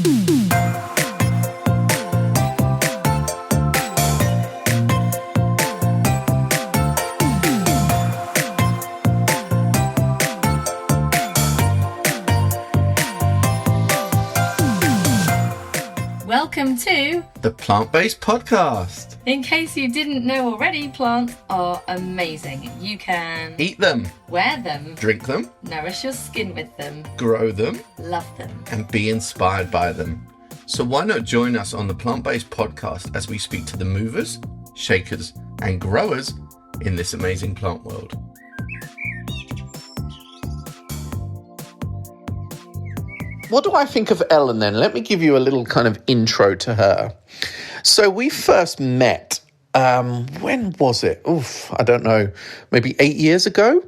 Welcome to the Plant-Based Podcast. In case you didn't know already, plants are amazing. You can eat them, wear them, drink them, nourish your skin with them, grow them, love them, and be inspired by them. So why not join us on the Plant-Based Podcast as we speak to the movers, shakers, and growers in this amazing plant world. What do I think of Ellen then? Let me give you a little kind of intro to her. So we first met, when was it? I don't know, maybe 8 years ago.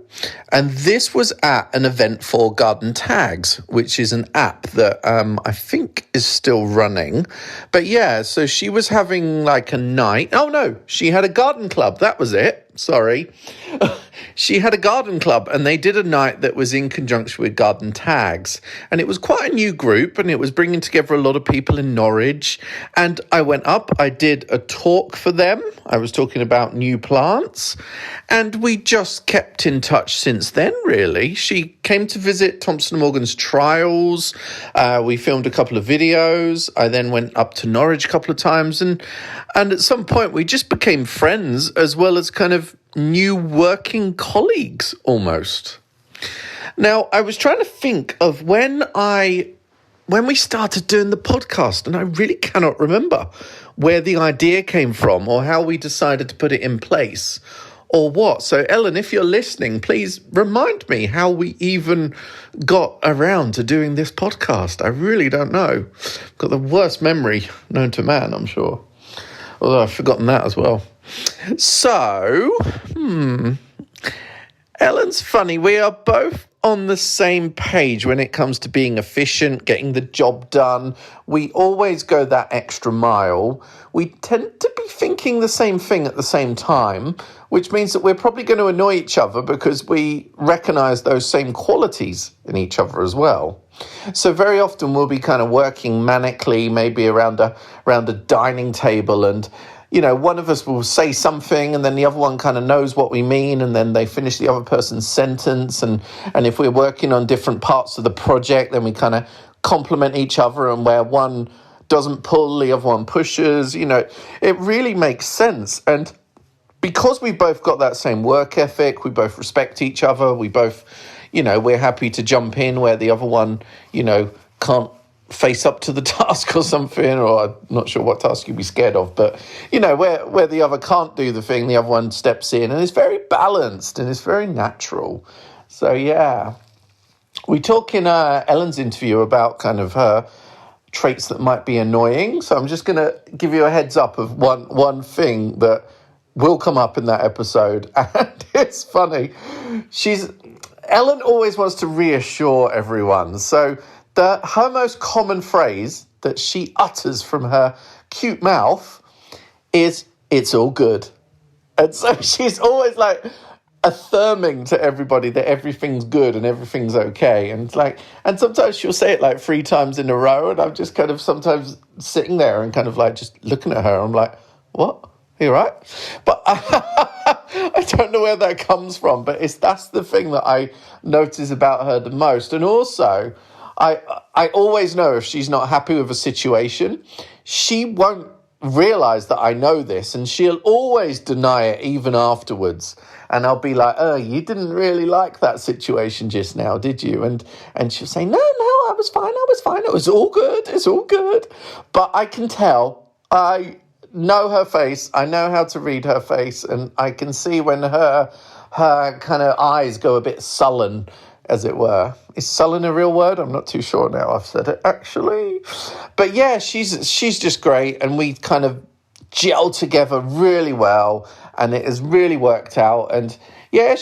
And this was at an event for Garden Tags, which is an app that I think is still running. But yeah, so she was having like a night. Oh no, she had a garden club. That was it. Sorry. She had a garden club and they did a night that was in conjunction with Garden Tags. And it was quite a new group and it was bringing together a lot of people in Norwich. And I went up, I did a talk for them. I was talking about new plants and we just kept in touch since then, really. She came to visit Thompson & Morgan's trials. We filmed a couple of videos. I then went up to Norwich a couple of times and at some point we just became friends as well as kind of new working colleagues almost. Now, I was trying to think of when we started doing the podcast, and I really cannot remember where the idea came from or how we decided to put it in place or what. So, Ellen, if you're listening, please remind me how we even got around to doing this podcast. I really don't know. I've got the worst memory known to man, I'm sure. Although I've forgotten that as well. So, Ellen's funny. We are both on the same page when it comes to being efficient, getting the job done. We always go that extra mile. We tend to be thinking the same thing at the same time, which means that we're probably going to annoy each other because we recognize those same qualities in each other as well. So very often we'll be kind of working manically, maybe around a dining table, and you know, one of us will say something and then the other one kind of knows what we mean and then they finish the other person's sentence. And if we're working on different parts of the project, then we kind of complement each other, and where one doesn't pull, the other one pushes. You know, it really makes sense. And because we both got that same work ethic, we both respect each other, we both, you know, we're happy to jump in where the other one, you know, can't face up to the task or something, or I'm not sure what task you'd be scared of, but you know, where the other can't do the thing, the other one steps in, and it's very balanced and it's very natural. So yeah, we talk in Ellen's interview about kind of her traits that might be annoying. So I'm just going to give you a heads up of one thing that will come up in that episode, and it's funny. Ellen always wants to reassure everyone. So her most common phrase that she utters from her cute mouth is, "It's all good." And so she's always like affirming to everybody that everything's good and everything's okay. And it's like, and sometimes she'll say it like 3 times in a row, and I'm just kind of sometimes sitting there and kind of like just looking at her. I'm like, what? Are you right? But I don't know where that comes from, but that's the thing that I notice about her the most. And also, I always know if she's not happy with a situation, she won't realize that I know this, and she'll always deny it even afterwards. And I'll be like, "Oh, you didn't really like that situation just now, did you?" And she'll say, No, I was fine. It was all good. It's all good. But I can tell, I know her face. I know how to read her face, and I can see when her kind of eyes go a bit sullen, as it were. Is sullen a real word? I'm not too sure now. I've said it, actually. But yeah, she's just great, and we kind of gel together really well, and it has really worked out. And yeah,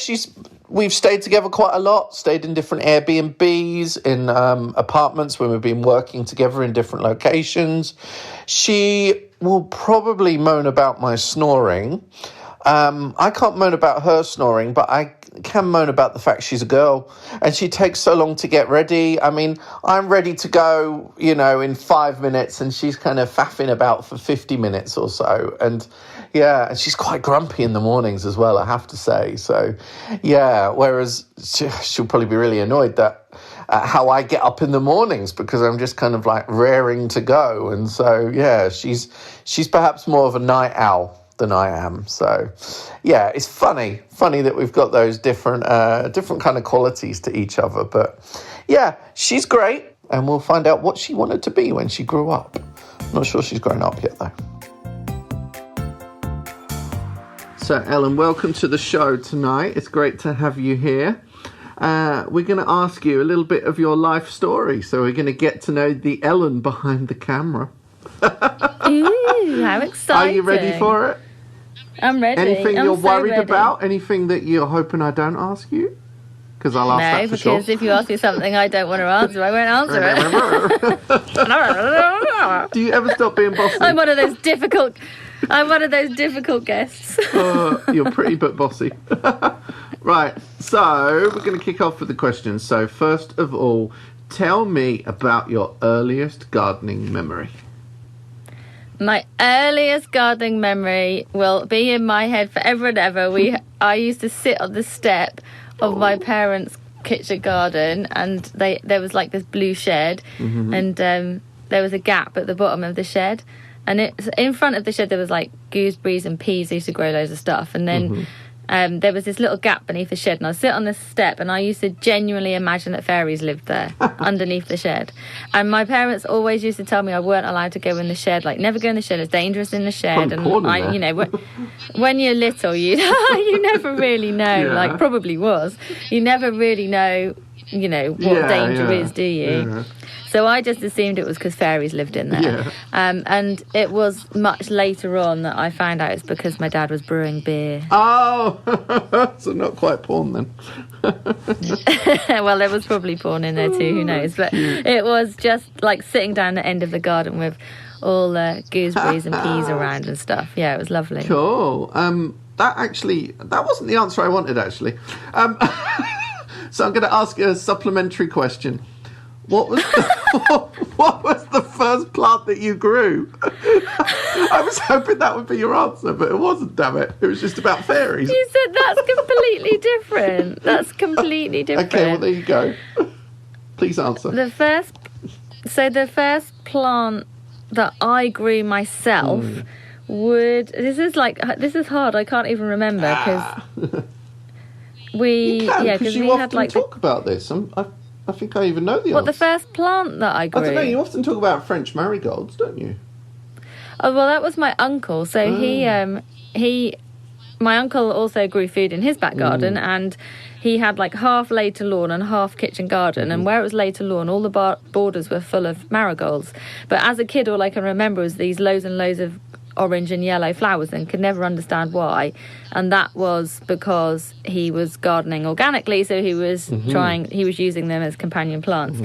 we've stayed together quite a lot, stayed in different Airbnbs, in apartments when we've been working together in different locations. She will probably moan about my snoring. I can't moan about her snoring, but can moan about the fact she's a girl and she takes so long to get ready. I mean, I'm ready to go, in 5 minutes and she's kind of faffing about for 50 minutes or so. And yeah, and she's quite grumpy in the mornings as well, I have to say. So yeah, whereas she'll probably be really annoyed that how I get up in the mornings because I'm just kind of like raring to go. And so, yeah, she's perhaps more of a night owl than I am. So, yeah, it's funny that we've got those different kind of qualities to each other. But, yeah, she's great, and we'll find out what she wanted to be when she grew up. Not sure she's grown up yet, though. So, Ellen, welcome to the show tonight. It's great to have you here. We're going to ask you a little bit of your life story. So we're going to get to know the Ellen behind the camera. Ooh, how exciting. Are you ready for it? I'm ready. Anything you're worried about? Anything that you're hoping I don't ask you? Because I'll ask that for sure. No, because if you ask me something I don't want to answer, I won't answer it. Do you ever stop being bossy? I'm one of those difficult guests. You're pretty but bossy. Right, so we're going to kick off with the questions. So first of all, tell me about your earliest gardening memory. My earliest gardening memory will be in my head forever and ever. I used to sit on the step of my parents' kitchen garden, and there was like this blue shed, and there was a gap at the bottom of the shed, and in front of the shed there was like gooseberries and peas. They used to grow loads of stuff, and then there was this little gap beneath the shed, and I'd sit on this step, and I used to genuinely imagine that fairies lived there underneath the shed. And my parents always used to tell me I weren't allowed to go in the shed, like never go in the shed, it's dangerous in the shed. And when you're little, you never really know, like probably was, you never really know, what danger is, do you? Yeah. So I just assumed it was because fairies lived in there. Yeah. And it was much later on that I found out it's because my dad was brewing beer. Oh, so not quite porn then. Well, there was probably porn in there too, who knows. But it was just like sitting down the end of the garden with all the gooseberries and peas around and stuff. Yeah, it was lovely. Cool. That wasn't the answer I wanted, actually. So I'm going to ask you a supplementary question. What was the first plant that you grew? I was hoping that would be your answer, but it wasn't, damn it. It was just about fairies. You said that's completely different. That's completely different. Okay, well, there you go. Please answer. The first plant that I grew myself this is hard. I can't even remember because we often talk about this. I think I even know the answer. What, the first plant that I grew? I don't know, you often talk about French marigolds, don't you? Oh, well, that was my uncle. So my uncle also grew food in his back garden, and he had like half laid to lawn and half kitchen garden, and where it was laid to lawn, all the borders were full of marigolds. But as a kid, all I can remember was these loads and loads of orange and yellow flowers, and could never understand why. And that was because he was gardening organically, so he was using them as companion plants.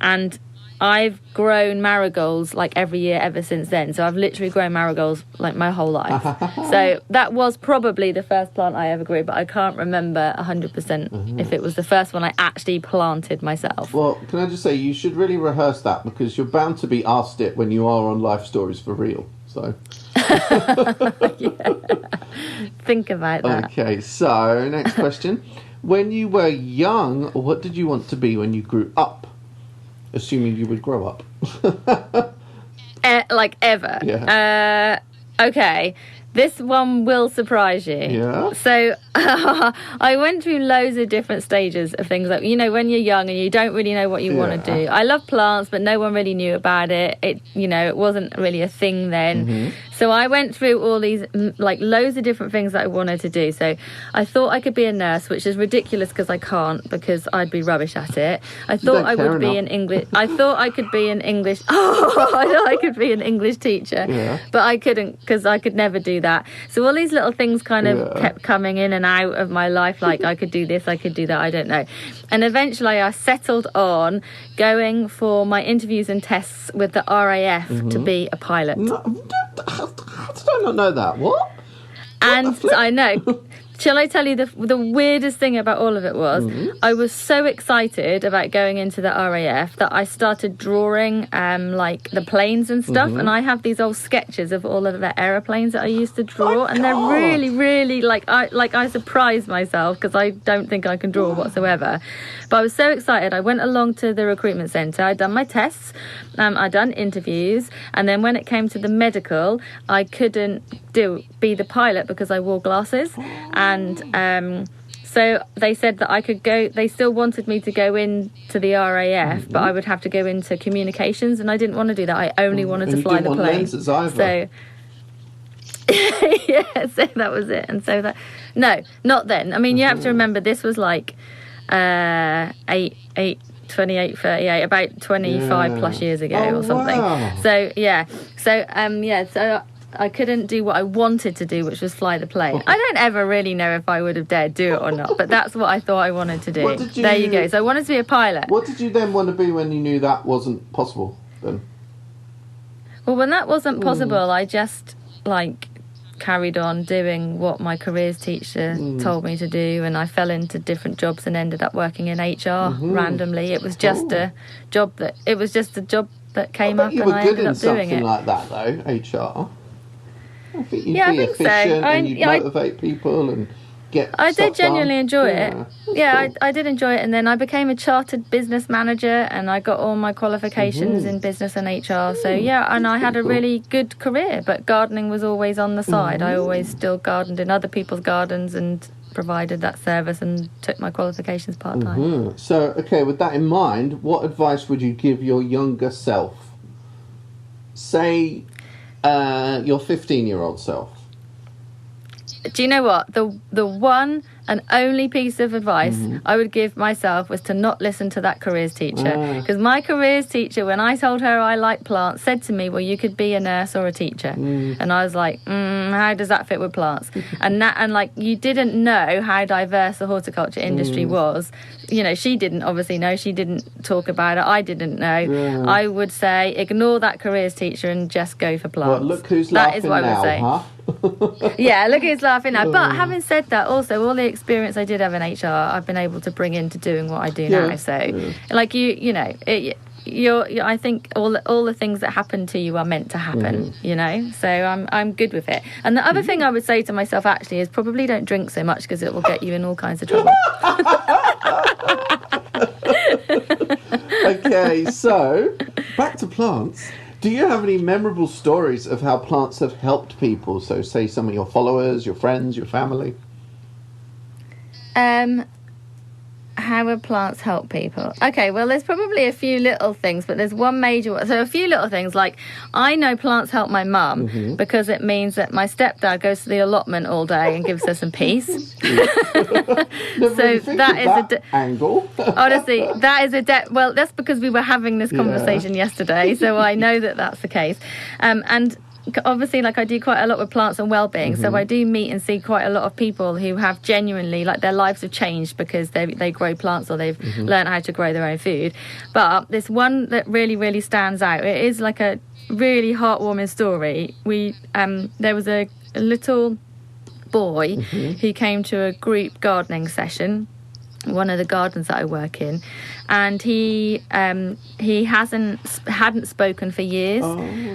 And I've grown marigolds like every year ever since then. So I've literally grown marigolds like my whole life. So that was probably the first plant I ever grew, but I can't remember 100% if it was the first one I actually planted myself. Well, can I just say, you should really rehearse that, because you're bound to be asked it when you are on Life Stories for real. So think about that. Okay, so next question. When you were young, what did you want to be when you grew up? Assuming you would grow up. Like ever. Yeah. Okay. This one will surprise you. Yeah. So I went through loads of different stages of things, like, when you're young and you don't really know what you want to do. I love plants, but no one really knew about it. It wasn't really a thing then. So I went through all these, like, loads of different things that I wanted to do. So I thought I could be a nurse, which is ridiculous because I can't, because I'd be rubbish at it. I thought I would be an English. I thought I could be an English. I thought I could be an English teacher, but I couldn't, because I could never do that. So all these little things kind of kept coming in and out of my life, like I could do this, I could do that, I don't know. And eventually I settled on going for my interviews and tests with the RAF to be a pilot. No, how did I not know that? What? And I know. Shall I tell you the weirdest thing about all of it was I was so excited about going into the RAF that I started drawing like the planes and stuff, and I have these old sketches of all of the aeroplanes that I used to draw, and they're really, really I surprised myself because I don't think I can draw whatsoever. But I was so excited. I went along to the recruitment centre. I'd done my tests, I'd done interviews, and then when it came to the medical, I couldn't be the pilot because I wore glasses. And so they said that I could go. They still wanted me to go into the RAF, but I would have to go into communications, and I didn't want to do that. I only wanted to fly the plane. Lenses either. So yeah, so that was it. And so no, not then. I mean, you have to remember this was like 28, 38, about 25 plus years ago or something. Wow. So so I couldn't do what I wanted to do, which was fly the plane. I don't ever really know if I would have dared do it or not, but that's what I thought I wanted to do. There you go. So I wanted to be a pilot. What did you then want to be when you knew that wasn't possible then? Well, when that wasn't possible, I just carried on doing what my careers teacher told me to do, and I fell into different jobs and ended up working in HR randomly. It was just a job that came up, and I ended up doing it. You were good in something like that, though, HR. I think you'd be I think efficient and you'd motivate people and get. I did genuinely done. enjoy it. Yeah, cool. I did enjoy it, and then I became a chartered business manager, and I got all my qualifications in business and HR. So and I had a really good career. But gardening was always on the side. I always still gardened in other people's gardens and provided that service and took my qualifications part-time. So, okay, with that in mind, what advice would you give your younger self? Say your 15-year-old self. Do you know what? The one and only piece of advice I would give myself was to not listen to that careers teacher. Because my careers teacher, when I told her I like plants, said to me, well, you could be a nurse or a teacher. And I was like, how does that fit with plants? and you didn't know how diverse the horticulture industry was. You know, she didn't obviously know. She didn't talk about it. I didn't know. I would say ignore that careers teacher and just go for plants. Well, look who's laughing now, I would say. Huh? Yeah, look who's laughing now. But having said that, also all the experience I did have in HR, I've been able to bring into doing what I do now. So, I think all the things that happen to you are meant to happen. You know, so I'm good with it. And the other thing I would say to myself actually is probably don't drink so much because it will get you in all kinds of trouble. Okay, so back to plants. Do you have any memorable stories of how plants have helped people? So, say some of your followers, your friends, your family. How would plants help people? Okay, well, there's probably a few little things, but there's one major one. So a few little things, like I know plants help my mum because it means that my stepdad goes to the allotment all day and gives her some peace. So that is a angle. Honestly, that is well, that's because we were having this conversation yesterday, so I know that that's the case. And obviously, I do quite a lot with plants and well-being, so I do meet and see quite a lot of people who have genuinely, their lives have changed because they grow plants or they've learned how to grow their own food. But this one that really, really stands out, it is a really heartwarming story. There was a little boy who came to a group gardening session, one of the gardens that I work in, and he hadn't spoken for years,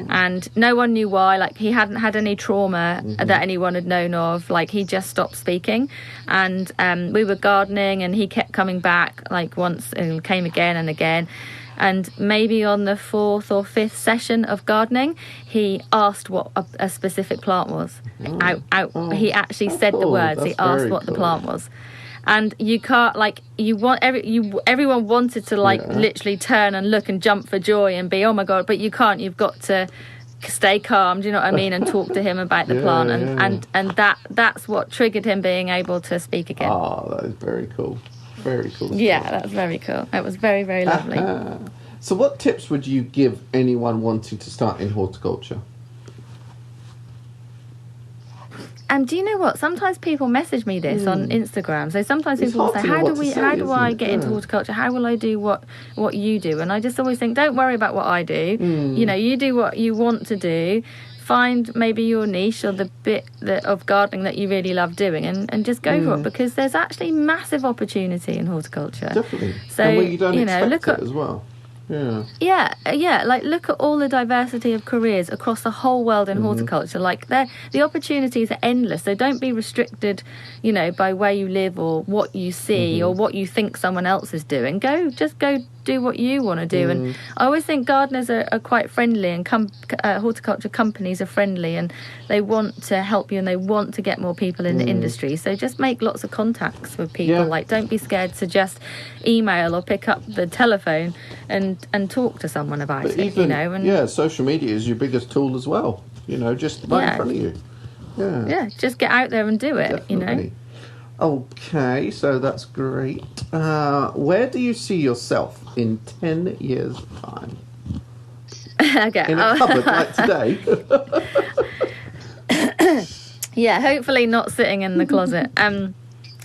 and no one knew why. He hadn't had any trauma that anyone had known of. He just stopped speaking, and we were gardening, and he kept coming back once and came again and again. And maybe on the 4th or 5th session of gardening, he asked what a specific plant was. He actually said the words. He asked what the plant was. And you can't, everyone wanted to, literally turn and look and jump for joy and be, oh my God, but you can't. You've got to stay calm, do you know what I mean, and talk to him about the plant. And that's what triggered him being able to speak again. Oh, that is very cool. Very cool. Yeah, that's very cool. It was very, very lovely. So what tips would you give anyone wanting to start in horticulture? Do you know what? Sometimes people message me this on Instagram. So sometimes people will say, how do I get into horticulture? How will I do what you do? And I just always think, don't worry about what I do. You know, you do what you want to do. find maybe your niche or the bit of gardening that you really love doing, and just go for it, because there's actually massive opportunity in horticulture. Definitely. So, and where you don't expect look it as well. Yeah. Like look at all the diversity of careers across the whole world in horticulture. Like the opportunities are endless. So don't be restricted, by where you live or what you see or what you think someone else is doing. Just go do what you want to do. And I always think gardeners are quite friendly, and horticulture companies are friendly, and they want to help you and they want to get more people in the industry. So just make lots of contacts with people. Like, don't be scared to just email or pick up the telephone and talk to someone about it. And social media is your biggest tool as well. Just right in front of you. Yeah, just get out there and do it. Definitely. Okay, so that's great. Where do you see yourself in 10 years' time? Okay. In a cupboard like today? Yeah, hopefully not sitting in the closet.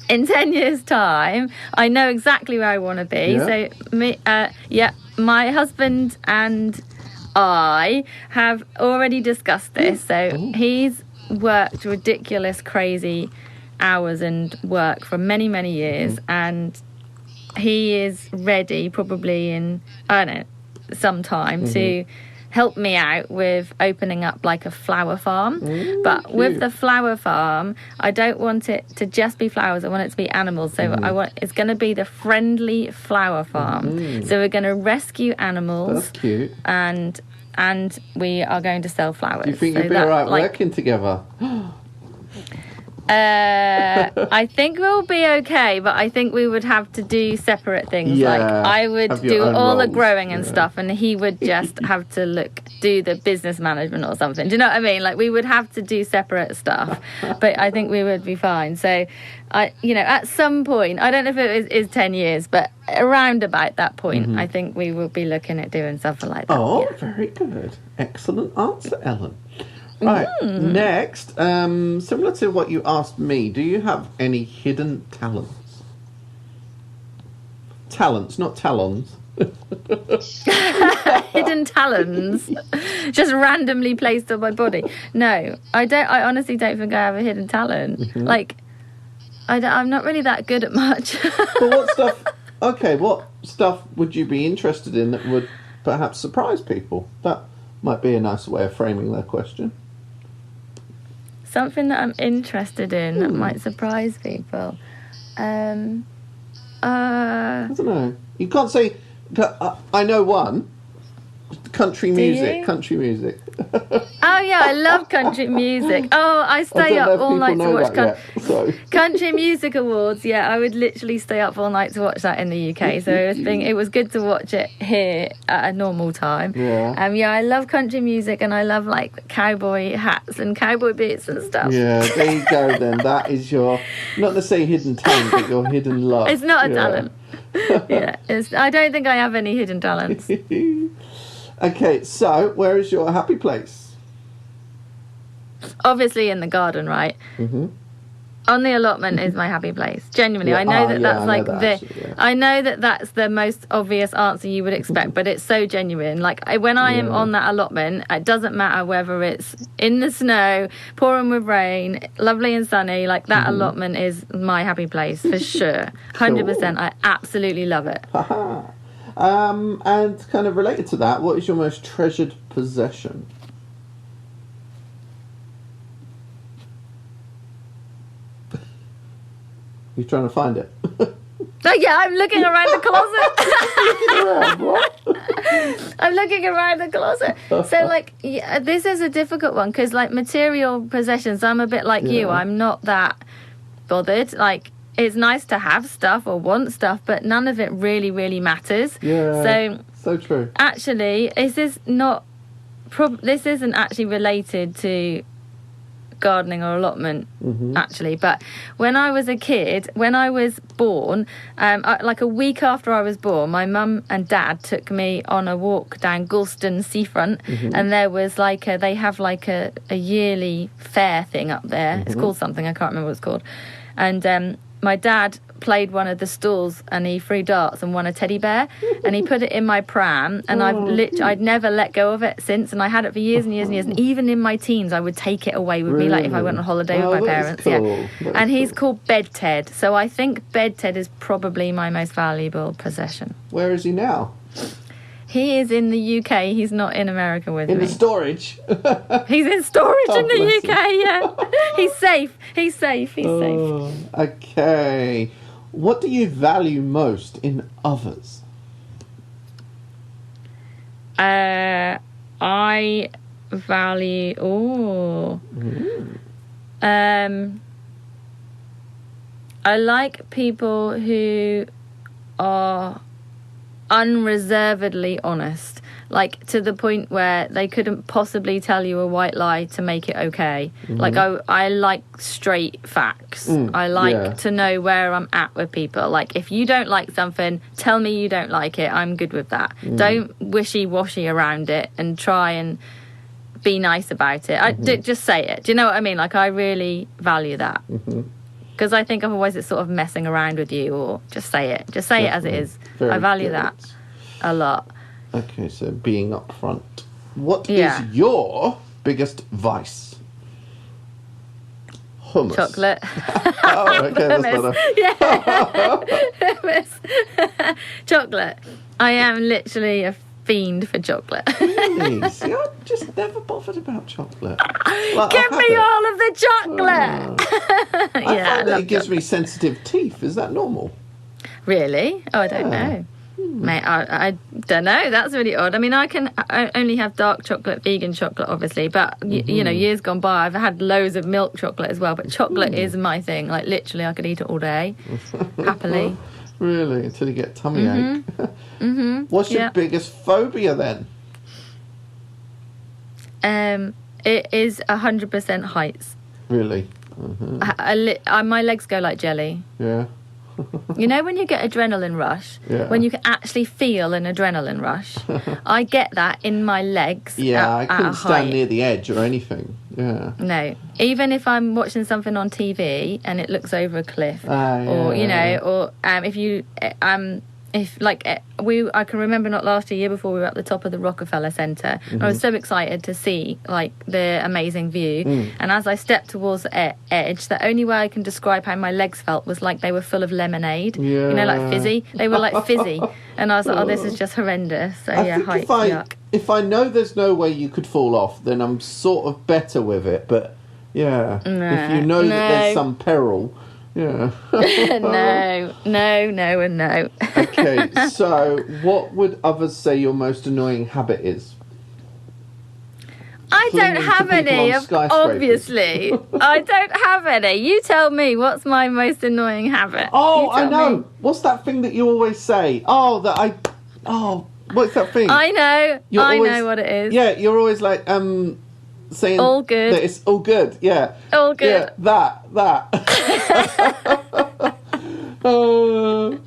In 10 years' time, I know exactly where I want to be. Yeah. So, my husband and I have already discussed this. So he's worked ridiculous, crazy hours and work for many, many years, and he is ready probably in, I don't know, some time to help me out with opening up like a flower farm. But cute. with the flower farm, I don't want it to just be flowers, I want it to be animals. So it's going to be the friendly flower farm. So we're going to rescue animals. That's cute. And we are going to sell flowers. Do you think you'd be all right working together? I think we'll be okay, but I think we would have to do separate things. Yeah, like I would do all the growing and yeah. stuff, and he would just have to do the business management or something. Do you know what I mean? Like we would have to do separate stuff, but I think we would be fine. So at some point, I don't know if it is 10 years, but around about that point, I think we will be looking at doing something like that. Oh, very good. Excellent answer, Ellen. Right, next, similar to what you asked me, do you have any hidden talents? Talents, not talons. Hidden talons just randomly placed on my body. No, I don't. I honestly don't think I have a hidden talent. Like, I'm not really that good at much. But what stuff would you be interested in that would perhaps surprise people? That might be a nice way of framing their question. Something that I'm interested in that might surprise people. I don't know. You can't say. I know one. Country music. Country music. Oh yeah, I love country music. Oh, I stay up all night to watch country music awards. Yeah, I would literally stay up all night to watch that in the UK. So it was good to watch it here at a normal time. Yeah. I love country music, and I love like cowboy hats and cowboy boots and stuff. Yeah, there you go. Then that is your not to say hidden talent, but your hidden love. It's not a talent. Yeah, I don't think I have any hidden talents. Okay, so where is your happy place? Obviously in the garden, right? On the allotment is my happy place. Genuinely, Yeah. I know that's I know that that's the most obvious answer you would expect, but it's so genuine. Like when I am on that allotment, it doesn't matter whether it's in the snow, pouring with rain, lovely and sunny. Like that allotment is my happy place for sure. 100%. I absolutely love it. And kind of related to that, what is your most treasured possession? You're trying to find it. Oh yeah, I'm looking around the closet. I'm looking around the closet. So this is a difficult one because material possessions, I'm a bit like you. I'm not that bothered. It's nice to have stuff or want stuff, but none of it really, really matters. Yeah. So true. Actually, this isn't actually related to gardening or allotment, actually. But when I was a kid, when I was born, a week after I was born, my mum and dad took me on a walk down Galston seafront, and there was they have a yearly fair thing up there. It's called something, I can't remember what it's called. And my dad played one of the stalls and he threw darts and won a teddy bear, and he put it in my pram, and I'd never let go of it since, and I had it for years and years and years, and even in my teens I would take it away with me, like if I went on holiday with my parents. Cool. And he's called Bed Ted, so I think Bed Ted is probably my most valuable possession. Where is he now? He is in the UK. He's not in America with me. In the storage. He's in storage in the UK, yeah. He's safe. He's safe. Okay. What do you value most in others? I value... I like people who are unreservedly honest, like to the point where they couldn't possibly tell you a white lie to make it okay. Like I like straight facts. I like to know where I'm at with people. Like if you don't like something, tell me you don't like it. I'm good with that. Don't wishy-washy around it and try and be nice about it. Just say it. Do you know what I mean? Like I really value that. Because I think otherwise it's sort of messing around with you, or just say it. Just say it as it is. I value that a lot. Okay, so being upfront. What is your biggest vice? Hummus. Chocolate. Oh, okay, that's better. Yeah. Hummus. Chocolate. I am literally a fiend for chocolate. Really? See, I just never bothered about chocolate. Like, Give me all of the chocolate. I find that it gives me sensitive teeth. Is that normal? Really? Oh, I don't know. Mate, I don't know. That's really odd. I mean, I only have dark chocolate, vegan chocolate, obviously. But, you know, years gone by, I've had loads of milk chocolate as well. But chocolate is my thing. Like, literally, I could eat it all day. Happily. Really? Until you get tummy ache? What's your biggest phobia, then? It is 100% heights. Really? My legs go like jelly. Yeah. You know when you get adrenaline rush? Yeah. When you can actually feel an adrenaline rush? I get that in my legs. Yeah, I couldn't stand height. near the edge or anything. Yeah. No. Even if I'm watching something on TV and it looks over a cliff, or you know, or I can remember not last year before we were at the top of the Rockefeller Center. And I was so excited to see like the amazing view. And as I stepped towards the edge, the only way I can describe how my legs felt was like they were full of lemonade. Yeah. You know, like fizzy. They were like fizzy. And I was like, oh, this is just horrendous. So I think heights, yuck. if I know there's no way you could fall off, then I'm sort of better with it. But yeah, if you know that there's some peril. Yeah. No. Okay, so what would others say your most annoying habit is? I don't have any, obviously. I don't have any. You tell me, what's my most annoying habit? Oh, I know. What's that thing that you always say? What's that thing? I know. I know what it is. Yeah, you're always like, saying all good. That it's all good, yeah. All good. Yeah, that. All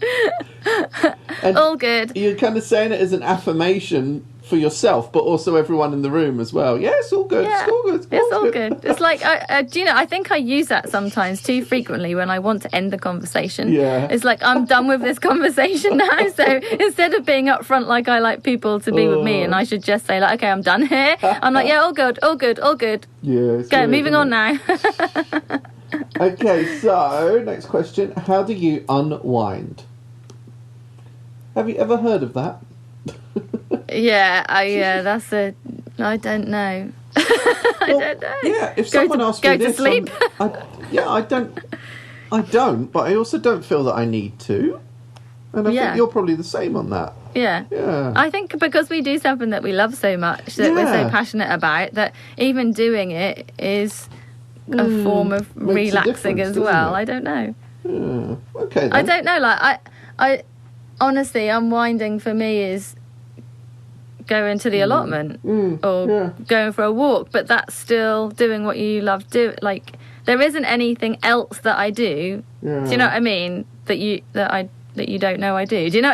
good. You're kind of saying it as an affirmation for yourself, but also everyone in the room as well. Yeah, it's all good. Yeah, it's all good. It's all good. It's like, do you know, I think I use that sometimes too frequently when I want to end the conversation. Yeah. It's like, I'm done with this conversation now. So instead of being upfront like I like people to be with me, and I should just say, like, okay, I'm done here. I'm like, yeah, all good, all good, all good. Yeah. Go, moving on now. Okay, so next question. How do you unwind? Have you ever heard of that? I don't know. I don't know. Yeah, if someone asks me this, go to sleep. I don't, but I also don't feel that I need to. And I think you're probably the same on that. Yeah. Yeah. I think because we do something that we love so much, that we're so passionate about, that even doing it is a form of relaxing as well. I don't know. Yeah. Okay, then. I don't know. Like, I honestly, unwinding for me is going to the allotment or going for a walk, but that's still doing what you love do. Like, there isn't anything else that I do. Yeah. Do you know what I mean? That you don't know I do. Do you know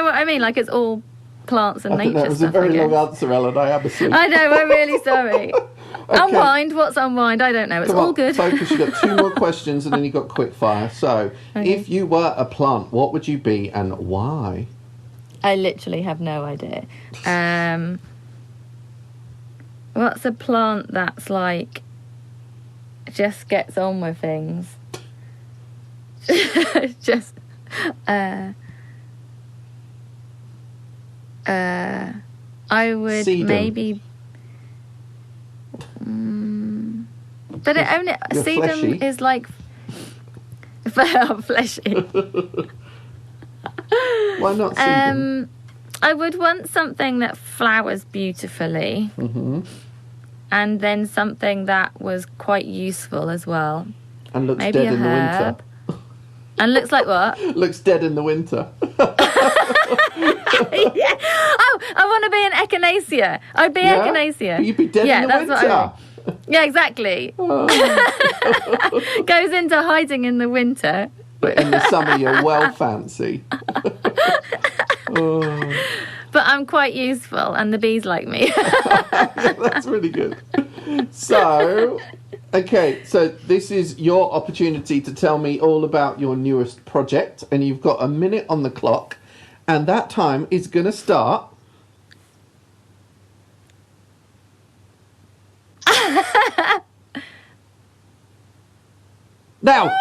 what I mean? Like, it's all plants and nature that was stuff. a very long answer, Ellen. I am asleep. I know. I'm really sorry. Unwind. What's unwind? I don't know. It's Come all on, good. focus. You've got 2 more questions and then you've got quick fire. So, if you were a plant, what would you be and why? I literally have no idea. What's a plant that's like just gets on with things? Just I would Sedum. maybe but it only You're sedum fleshy. is like fleshy. Why not sedum? I would want something that flowers beautifully, and then something that was quite useful as well. And looks Maybe dead a in the winter. herb. And looks like what? Looks dead in the winter. Yeah. Oh, I want to be an echinacea. I'd be echinacea. But you'd be dead in the that's winter. what yeah, exactly. Goes into hiding in the winter. But in the summer, you're well fancy. But I'm quite useful, and the bees like me. That's really good. So, okay, so this is your opportunity to tell me all about your newest project, and you've got a minute on the clock, and that time is going to start. Now.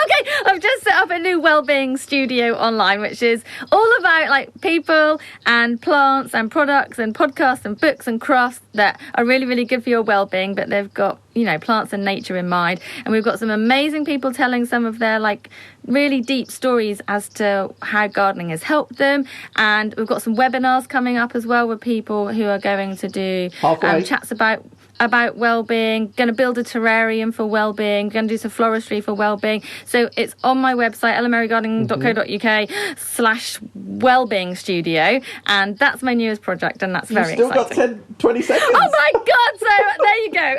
Okay, I've just set up a new wellbeing studio online, which is all about like people and plants and products and podcasts and books and crafts that are really, really good for your wellbeing, but they've got, you know, plants and nature in mind. And we've got some amazing people telling some of their like really deep stories as to how gardening has helped them. And we've got some webinars coming up as well with people who are going to do chats about well-being, going to build a terrarium for well-being, going to do some floristry for well-being. So it's on my website, ellamarygardening.co.uk/wellbeing studio, and that's my newest project, and that's very exciting. You've still got 20 seconds. Oh my God, so there you go.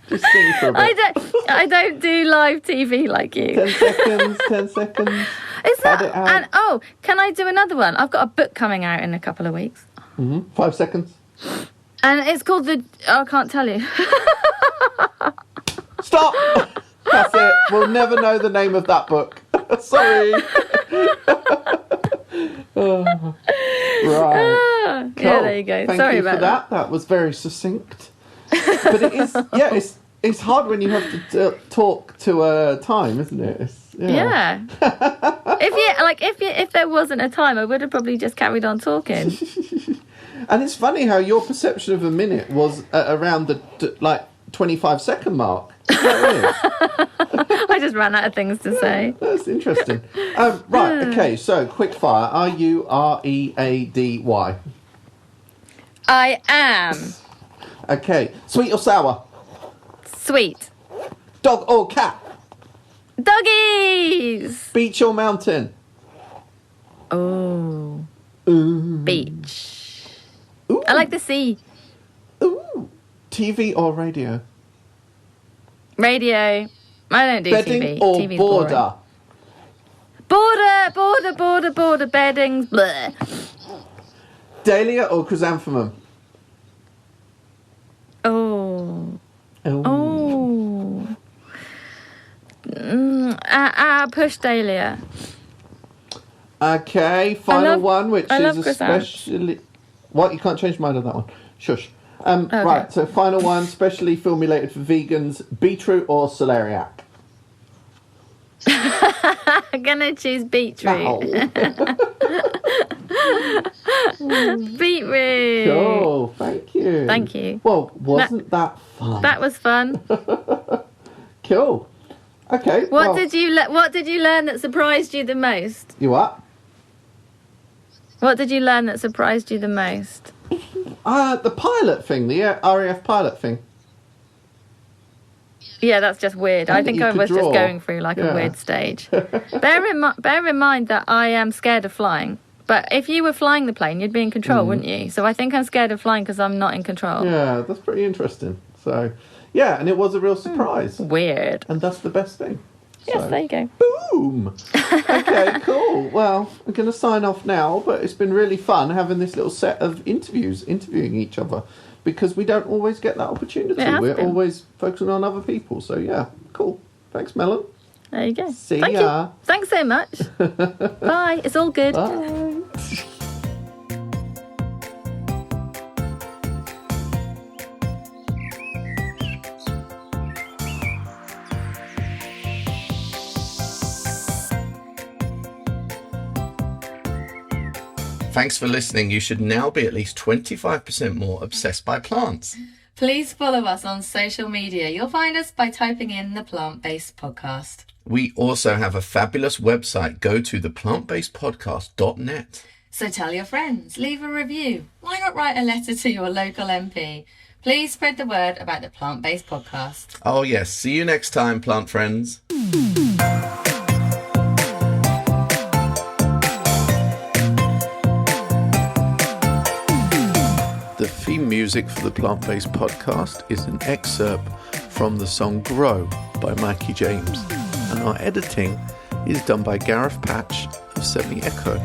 Just sing for a bit. I don't do live TV like you. 10 seconds, 10 seconds. Is Pad that, it out. and oh, can I do another one? I've got a book coming out in a couple of weeks. 5 seconds. And it's called I can't tell you. Stop! That's it. We'll never know the name of that book. Sorry. Right. Cool. Yeah, there you go. Thank Sorry you about for that. That was very succinct. But it is, it's hard when you have to talk to a time, isn't it? Yeah. If there wasn't a time, I would have probably just carried on talking. And it's funny how your perception of a minute was around the 25-second mark. Is that weird? I just ran out of things to say. That's interesting. Right, okay, so quick fire. Are you Ready? I am. Okay, sweet or sour? Sweet. Dog or cat? Doggies. Beach or mountain? Oh. Ooh. Beach. Ooh. I like the sea. Ooh. TV or radio? Radio. I don't do Bedding TV. or TV's border? Boring. Border, bedding. Bleh. Dahlia or chrysanthemum? Oh. Oh. Push Dahlia. Okay, final one, which I love is chrysanthemums. especially... What? You can't change your mind on that one. Shush. Okay. Right, so final one, specially formulated for vegans, beetroot or celeriac? I'm gonna choose beetroot. Beetroot. Cool, thank you. Thank you. Well, wasn't that fun? That was fun. Cool. Okay. What did you learn that surprised you the most? You what? What did you learn that surprised you the most? The pilot thing, the RAF pilot thing. Yeah, that's just weird. I think you I could was draw. just going through like a weird stage. Bear in mind that I am scared of flying. But if you were flying the plane, you'd be in control, wouldn't you? So I think I'm scared of flying because I'm not in control. Yeah, that's pretty interesting. So, yeah, and it was a real surprise. Weird. And that's the best thing. Yes, So, there you go. boom. Okay, cool. Well, I'm going to sign off now, but it's been really fun having this little set of interviewing each other, because we don't always get that opportunity. We're always focusing on other people. So, yeah, cool. Thanks, Melon. There you go. See Thank ya. you. Thanks so much. Bye. It's all good. Bye. Thanks for listening. You should now be at least 25% more obsessed by plants. Please follow us on social media. You'll find us by typing in The Plant-Based Podcast. We also have a fabulous website. Go to theplantbasedpodcast.net. So tell your friends, leave a review. Why not write a letter to your local MP? Please spread the word about the Plant-Based Podcast. Oh yes, see you next time, plant friends. The theme music for the Plant-Based Podcast is an excerpt from the song Grow by Mikey James, and our editing is done by Gareth Patch of Semi Echo.